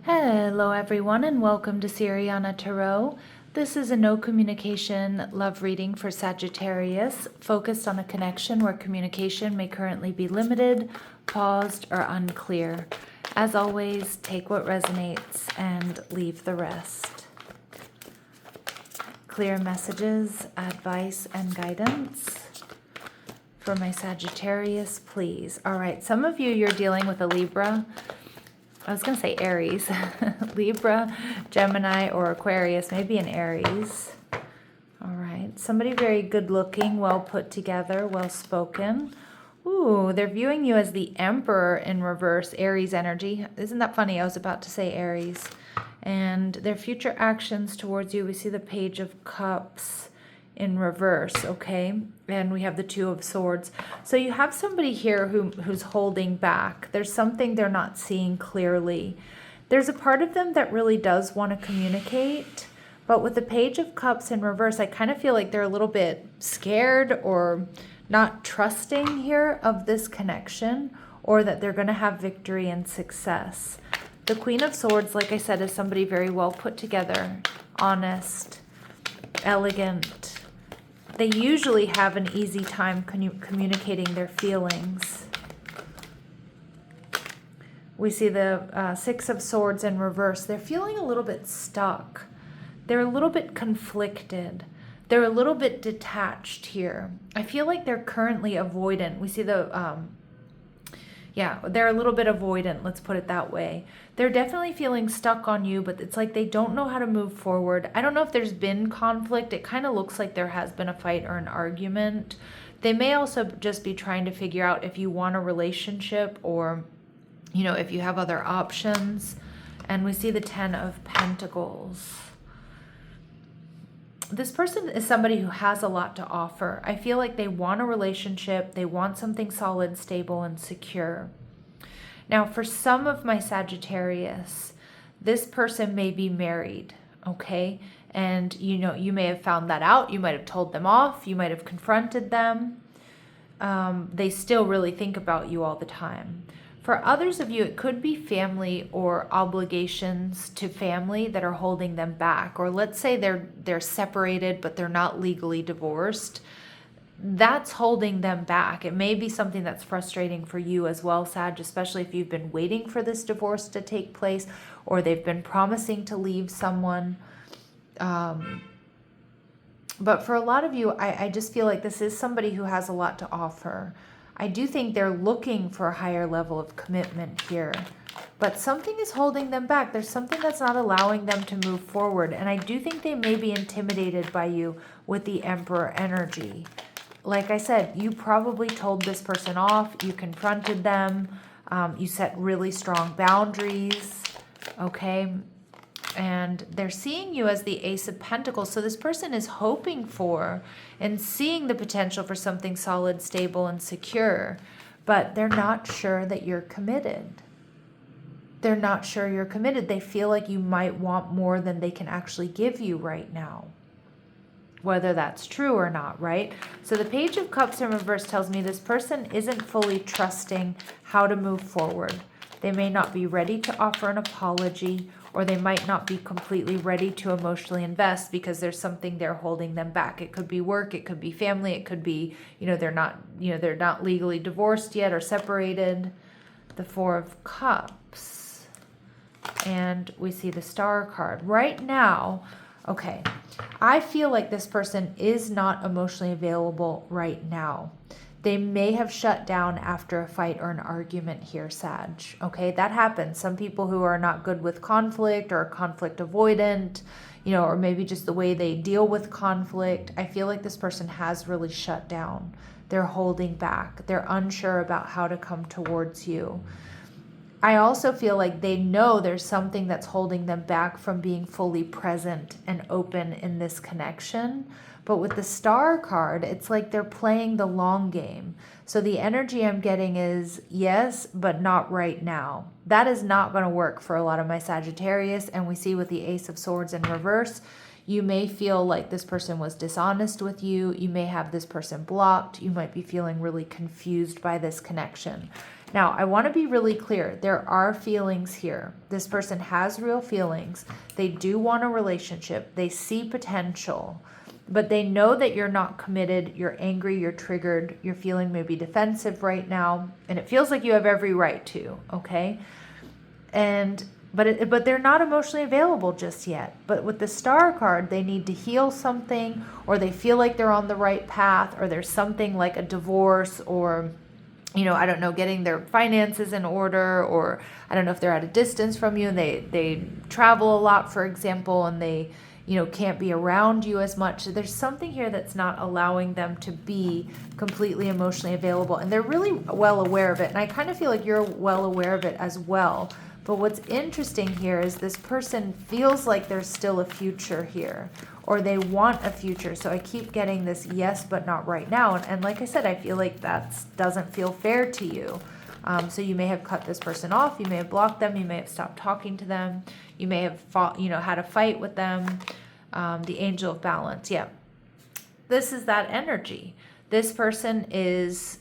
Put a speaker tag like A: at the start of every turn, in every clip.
A: Hello everyone and welcome to Siriana Tarot. This is a no communication love reading for Sagittarius, focused on a connection where communication may currently be limited, paused, or unclear. As always, take what resonates and leave the rest. Clear messages, advice, and guidance for my Sagittarius, please. All right, some of you're dealing with a Libra. I was going to say Aries, Libra, Gemini, or Aquarius, maybe an Aries. All right. Somebody very good looking, well put together, well spoken. Ooh, they're viewing you as the Emperor in reverse, Aries energy. Isn't that funny? I was about to say Aries. And their future actions towards you, we see the Page of Cups in reverse, okay? And we have the Two of Swords. So you have somebody here who's holding back. There's something they're not seeing clearly. There's a part of them that really does want to communicate, but with the Page of Cups in reverse, I kind of feel like they're a little bit scared or not trusting here of this connection, or that they're going to have victory and success. The Queen of Swords, like I said, is somebody very well put together, honest, elegant. They usually have an easy time communicating their feelings. We see the Six of Swords in reverse. They're feeling a little bit stuck. They're a little bit conflicted. They're a little bit detached here. I feel like they're currently avoidant. We see the, they're a little bit avoidant, let's put it that way. They're definitely feeling stuck on you, but it's like they don't know how to move forward. I don't know if there's been conflict. It kind of looks like there has been a fight or an argument. They may also just be trying to figure out if you want a relationship or, if you have other options. And we see the Ten of Pentacles. This person is somebody who has a lot to offer. I feel like they want a relationship. They want something solid, stable, and secure. Now, for some of my Sagittarius, this person may be married, okay? And, you may have found that out. You might have told them off. You might have confronted them. They still really think about you all the time. For others of you, it could be family or obligations to family that are holding them back. Or let's say they're separated, but they're not legally divorced. That's holding them back. It may be something that's frustrating for you as well, Sag, especially if you've been waiting for this divorce to take place, or they've been promising to leave someone. But for a lot of you, I just feel like this is somebody who has a lot to offer. I do think they're looking for a higher level of commitment here, but something is holding them back. There's something that's not allowing them to move forward. And I do think they may be intimidated by you with the Emperor energy. Like I said, you probably told this person off. You confronted them. You set really strong boundaries. Okay. And they're seeing you as the Ace of Pentacles. So this person is hoping for and seeing the potential for something solid, stable, and secure. But they're not sure that you're committed. They're not sure you're committed. They feel like you might want more than they can actually give you right now. Whether that's true or not, right? So the Page of Cups in reverse tells me this person isn't fully trusting how to move forward. They may not be ready to offer an apology, or they might not be completely ready to emotionally invest because there's something there holding them back. It could be work, it could be family, it could be, they're not legally divorced yet or separated. The Four of Cups. And we see the Star card. Right now, okay, I feel like this person is not emotionally available right now. They may have shut down after a fight or an argument here, Sag. Okay, that happens. Some people who are not good with conflict or conflict avoidant, or maybe just the way they deal with conflict. I feel like this person has really shut down. They're holding back. They're unsure about how to come towards you. I also feel like they know there's something that's holding them back from being fully present and open in this connection. But with the Star card, it's like they're playing the long game. So the energy I'm getting is yes, but not right now. That is not going to work for a lot of my Sagittarius. And we see with the Ace of Swords in reverse, you may feel like this person was dishonest with you. You may have this person blocked. You might be feeling really confused by this connection. Now, I want to be really clear. There are feelings here. This person has real feelings. They do want a relationship. They see potential, but they know that you're not committed. You're angry. You're triggered. You're feeling maybe defensive right now. And it feels like you have every right to, okay? But they're not emotionally available just yet. But with the Star card, they need to heal something, or they feel like they're on the right path, or there's something like a divorce, or I don't know, getting their finances in order, or I don't know if they're at a distance from you and they travel a lot, for example, and they, can't be around you as much. There's something here that's not allowing them to be completely emotionally available, and they're really well aware of it. And I kind of feel like you're well aware of it as well. But what's interesting here is this person feels like there's still a future here, or they want a future. So I keep getting this yes, but not right now. And like I said, I feel like that doesn't feel fair to you. So you may have cut this person off. You may have blocked them. You may have stopped talking to them. You may have fought, had a fight with them. The Angel of Balance. Yeah. This is that energy. This person is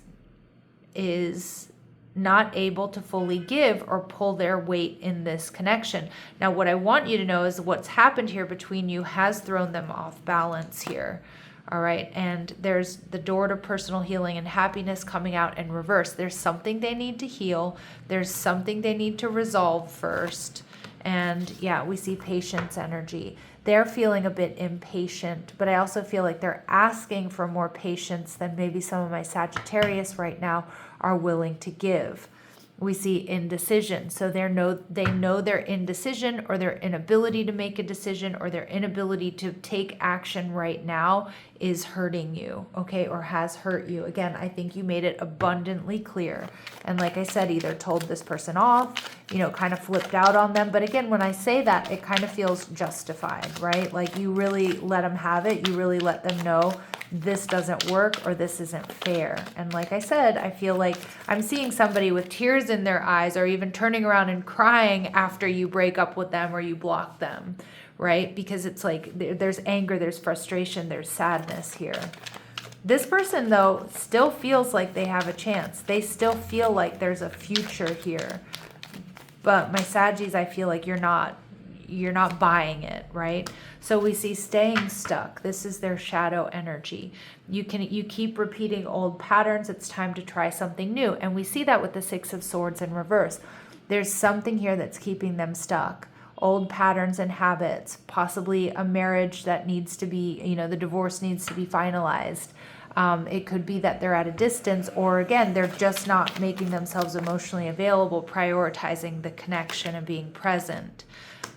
A: not able to fully give or pull their weight in this connection. Now, what I want you to know is what's happened here between you has thrown them off balance here. All right. And there's the door to personal healing and happiness coming out in reverse. There's something they need to heal. There's something they need to resolve first. And yeah, we see patience energy. They're feeling a bit impatient, but I also feel like they're asking for more patience than maybe some of my Sagittarius right now are willing to give. We see indecision. So they know their indecision, or their inability to make a decision, or their inability to take action right now is hurting you, okay, or has hurt you. Again, I think you made it abundantly clear. And like I said, either told this person off, kind of flipped out on them. But again, when I say that, it kind of feels justified, right? Like you really let them have it. You really let them know this doesn't work, or this isn't fair. And like I said, I feel like I'm seeing somebody with tears in their eyes, or even turning around and crying after you break up with them or you block them, right? Because it's like there's anger, there's frustration, there's sadness here. This person, though, still feels like they have a chance. They still feel like there's a future here. But my Saggies, I feel like you're not buying it, right? So we see staying stuck. This is their shadow energy. You keep repeating old patterns. It's time to try something new. And we see that with the Six of Swords in reverse. There's something here that's keeping them stuck. Old patterns and habits, possibly a marriage that needs to be, the divorce needs to be finalized. It could be that they're at a distance, or again, they're just not making themselves emotionally available, prioritizing the connection and being present.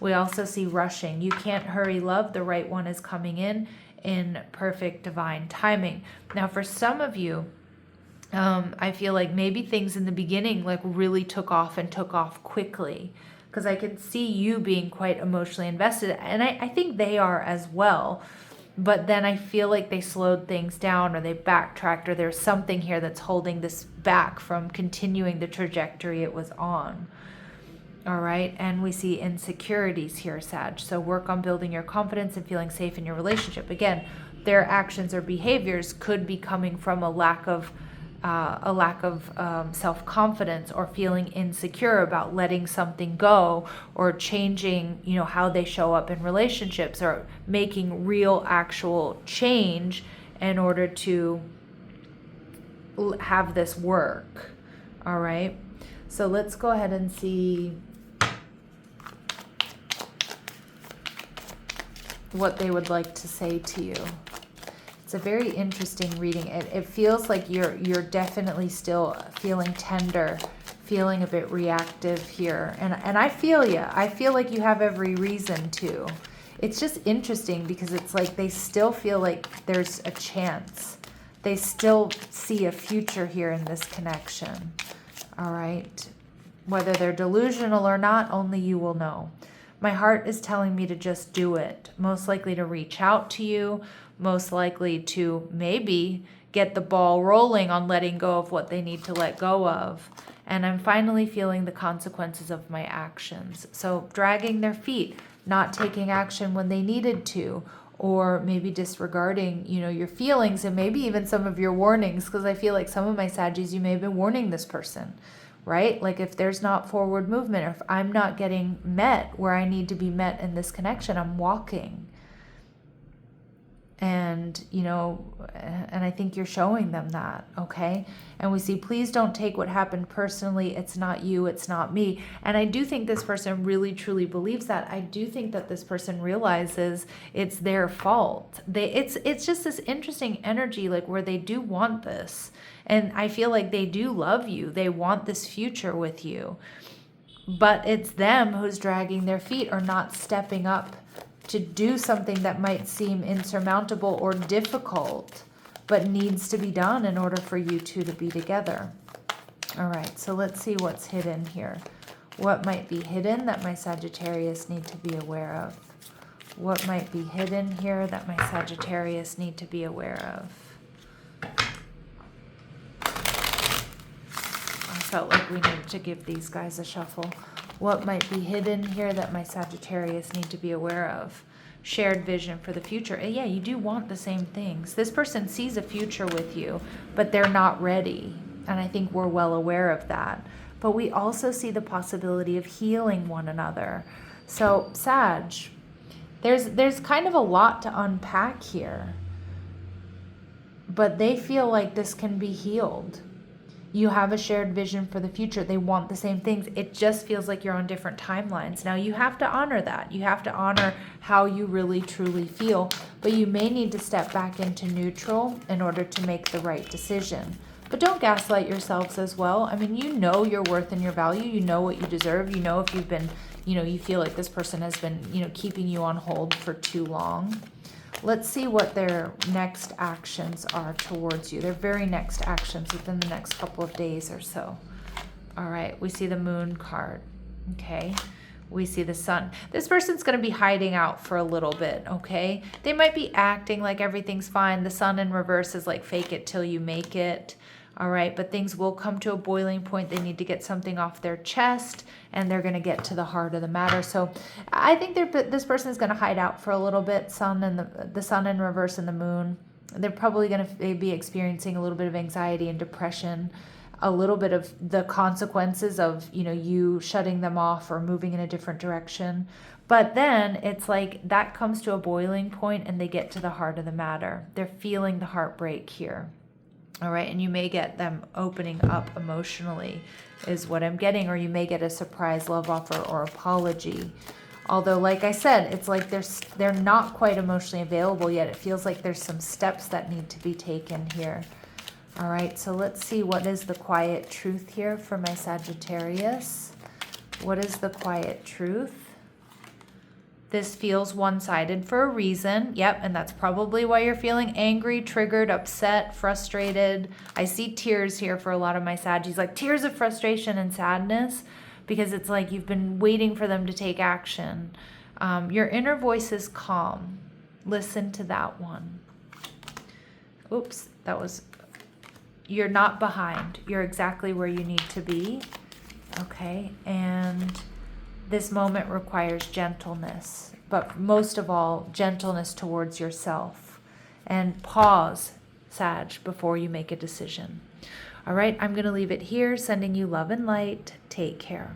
A: We also see rushing. You can't hurry love. The right one is coming in perfect divine timing. Now, for some of you, I feel like maybe things in the beginning like really took off quickly, because I could see you being quite emotionally invested. And I think they are as well. But then I feel like they slowed things down, or they backtracked, or there's something here that's holding this back from continuing the trajectory it was on. All right. And we see insecurities here, Sag. So work on building your confidence and feeling safe in your relationship. Again, their actions or behaviors could be coming from a lack of self-confidence, or feeling insecure about letting something go, or changing, how they show up in relationships, or making real actual change in order to have this work. All right. So let's go ahead and see what they would like to say to you. It's a very interesting reading. It feels like you're definitely still feeling tender, feeling a bit reactive here. And I feel you. I feel like you have every reason to. It's just interesting because it's like they still feel like there's a chance. They still see a future here in this connection. All right. Whether they're delusional or not, only you will know. My heart is telling me to just do it. Most likely to reach out to you. Most likely to maybe get the ball rolling on letting go of what they need to let go of. And I'm finally feeling the consequences of my actions. So dragging their feet, not taking action when they needed to, or maybe disregarding, your feelings and maybe even some of your warnings, because I feel like some of my Saggies, you may have been warning this person, right? Like if there's not forward movement, or if I'm not getting met where I need to be met in this connection, I'm walking. And, you know, and I think you're showing them that, okay? And we see, please don't take what happened personally. It's not you, it's not me. And I do think this person really, truly believes that. I do think that this person realizes it's their fault. It's just this interesting energy, like where they do want this. And I feel like they do love you. They want this future with you. But it's them who's dragging their feet or not stepping up to do something that might seem insurmountable or difficult, but needs to be done in order for you two to be together. All right, so let's see what's hidden here. What might be hidden that my Sagittarius need to be aware of? What might be hidden here that my Sagittarius need to be aware of? I felt like we needed to give these guys a shuffle. What might be hidden here that my Sagittarius need to be aware of? Shared vision for the future. And yeah, you do want the same things. This person sees a future with you, but they're not ready. And I think we're well aware of that. But we also see the possibility of healing one another. So, Sag, there's kind of a lot to unpack here. But they feel like this can be healed. You have a shared vision for the future. They want the same things. It just feels like you're on different timelines. Now, you have to honor that. You have to honor how you really, truly feel. But you may need to step back into neutral in order to make the right decision. But don't gaslight yourselves as well. I mean, you know your worth and your value. You know what you deserve. You know if you've been, you feel like this person has been, keeping you on hold for too long. Let's see what their next actions are towards you. Their very next actions within the next couple of days or so. All right, we see the moon card. Okay, we see the sun. This person's going to be hiding out for a little bit, okay? They might be acting like everything's fine. The sun in reverse is like fake it till you make it. All right, but things will come to a boiling point. They need to get something off their chest, and they're going to get to the heart of the matter. So I think this person is going to hide out for a little bit. The sun in reverse and the moon. They're probably going to be experiencing a little bit of anxiety and depression, a little bit of the consequences of, you shutting them off or moving in a different direction. But then it's like that comes to a boiling point and they get to the heart of the matter. They're feeling the heartbreak here. All right, and you may get them opening up emotionally is what I'm getting, or you may get a surprise love offer or apology. Although, like I said, it's like they're not quite emotionally available yet. It feels like there's some steps that need to be taken here. All right, so let's see what is the quiet truth here for my Sagittarius. What is the quiet truth? This feels one-sided for a reason. Yep, and that's probably why you're feeling angry, triggered, upset, frustrated. I see tears here for a lot of my Saggies, like tears of frustration and sadness, because it's like you've been waiting for them to take action. Your inner voice is calm. Listen to that one. Oops, you're not behind. You're exactly where you need to be. Okay, and this moment requires gentleness, but most of all, gentleness towards yourself. And pause, Sag, before you make a decision. All right, I'm going to leave it here, sending you love and light. Take care.